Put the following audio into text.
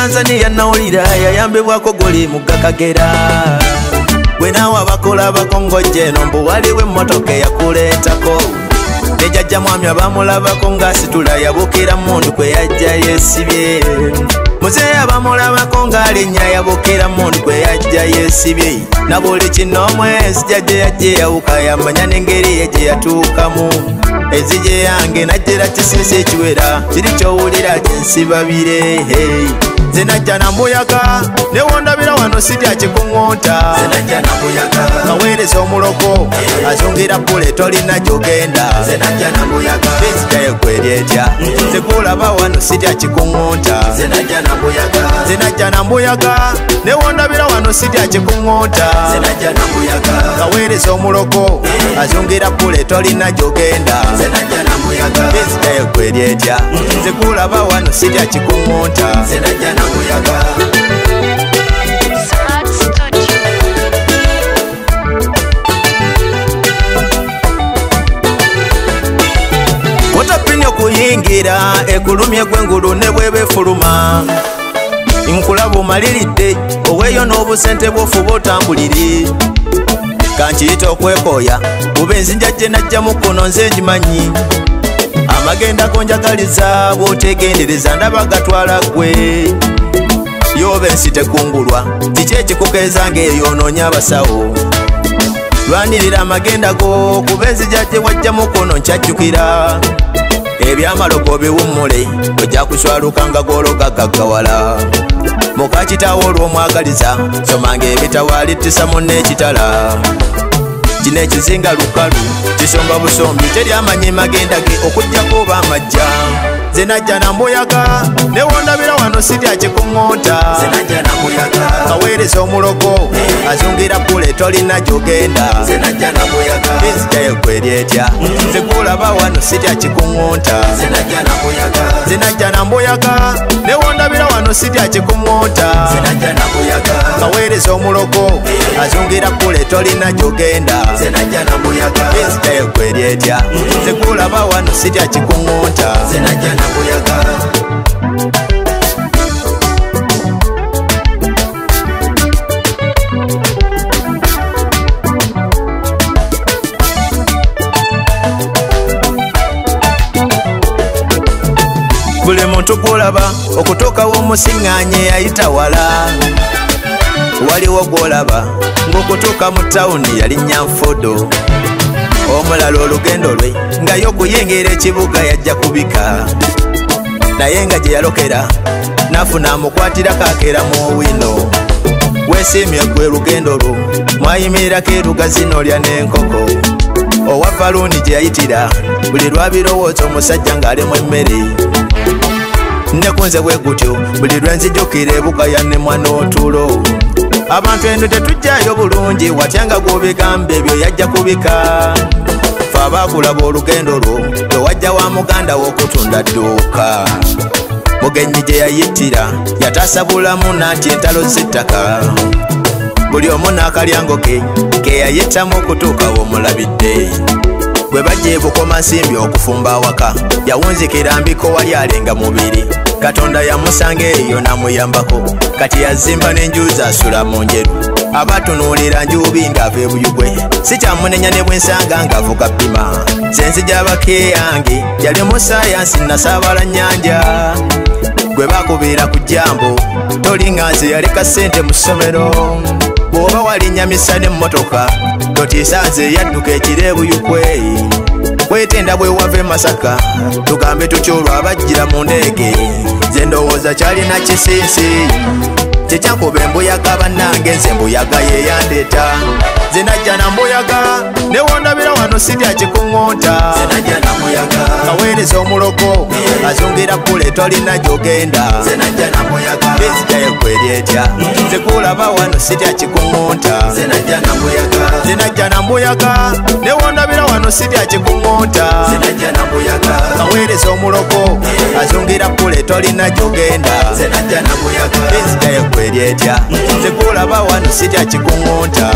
Tanzania nawulira yayambibwako goli mu Kakagera gwe naawe abakola bakongojje no mbu waliwo emmotoka eyakuleetako ne jjajja mwami abamulabako ng'asitula yabukira mundu kwe yajja yeesibye muzeeyi abamulabako ng'alinnya yabukira mundu kwe yajja yeesibye na buli kin'omwezi jjajja yajja yawuka yamanya n'engeri ye gye yatuukamu ezije yange najjera kisisi ekiwera kiri kyowulira kyensibabire nze najja na mbuyaga newondabira wano sitya kikuŋŋonta kaweereza omuloko azungira pule tolina gyogenda ezijjayo kweryetya nze kulaba wano sitya kikuŋŋonta nze najja na mbuyaga newondabira wano sitya kikuŋŋonta kaweereza omuloko azungira pule tolina gyogenda ezijjayo kweryetya nze kulaba wano sitya kikuŋŋonta Kotapinyo kuyingira ekulumye gwengulu ne bwebefuluma nkulaba omaliridde oweeyo n'obusente bwofuba otambulire kankiyita okwekoya kuba enzinja gye najjamu kuno nze ngimanyi amagenda gonjagaliza bw'otegendereza ndaba gatwala ggwe yoba ensi tekungulwa kiki ekikukeeza ng'eyonoonya abasawo lwanirira amagenda go kuba enzija gye wajjamu kuno nkyajjukira ebyamalogo biwummule ojja kuswaluka nga gw'ologagaggawala muka kitaawo olw'omwagaliza somanga ebitabo alittisa munne ekitala kino ekizinga lukalu kisomba busombi teryamanyi magenda ge okujjako oba amajja nze najja na mbuyaga newondabira wano sitya kikuŋŋonta kaweereza omuloko azungira pule tolina gyogenda ezijjayo kweryetya nze kulaba wano sitya kikuŋŋonta nze najja na mbuyaga newondabira wano sitya kikuŋŋonta kaweereza omuloko azungira pule tolina gyogenda ezijjayo kweryetya nze kulaba wano sitya kikuŋŋonta buli muntu gwolaba okutuukawo omusiŋŋaanye yayita wala waliwo gwolaba ng'okutuuka mu tawuni yalinnya nfodo omulala olugendo lwe nga y'okuyingira ekibuga yajja kubika naye nga gye yalokera nafuna amukwatirako akera mu wino weesiimye gwe lugendo lwo mwayimirirako erugazi n'olya n'enkoko owa faluuni gye yayitira buli lwabirowooza omusajja ng'alemu emmere nekunze bwe gutyo buli lwe nzijjukira ebukaya ne mwana otulo abantu eno tetujjayo bulungi watya nga gw'obigamba ebyo yajja kubika fe abaakulaba olugendo lwo tewajja wa muganda w'okutunda dduuka mugenyi gye yayitira yataasa bulamu nanti entalo z'ettaka buli omu n'akalyango ke ke yayitamu okutuukawo omulabidde bwe bajja ebukoma nsimbi okufumba awaka yawunzikira mbiko wali alenga mubiri katonda yamusanga eyo n'amuyambako kati yazimba n'enjuuzi asula mu njeru abatunuulira njuubi ng'ava ebuyugwe si kyamunenya ne bwensanga ng'avuga pima sensi gy'abake yange yali mu sayansi nasaabala nnyanja gwe bakubiira ku jjambo tolinga nze yaleka ssente mu ssomero bw'oba walinyamisa n'emmotoka totiisa nze yadduka ekiro ebuyugwe kwetenda bwe wava e Masaka tugambe tukyolwa abajjira mu ndeege nze ndowooza kyalina kisinsi kyekyankuba embuyaga bannange nze embuyaga yeyandeeta nze najja na mbuyaga newondabira wano sitya kikuŋŋonta kaweereza omuloko azungira pule tolina gyogenda ezijjayo kweryetya nze kulaba wano sitya kikuŋŋonta nze najja na mbuyaga newondabira wano sitya kikuŋŋonta kaweereza omuloko azungira pule tolina gyogenda ezijjayo kweryetya nze kulaba wano sitya kikuŋŋonta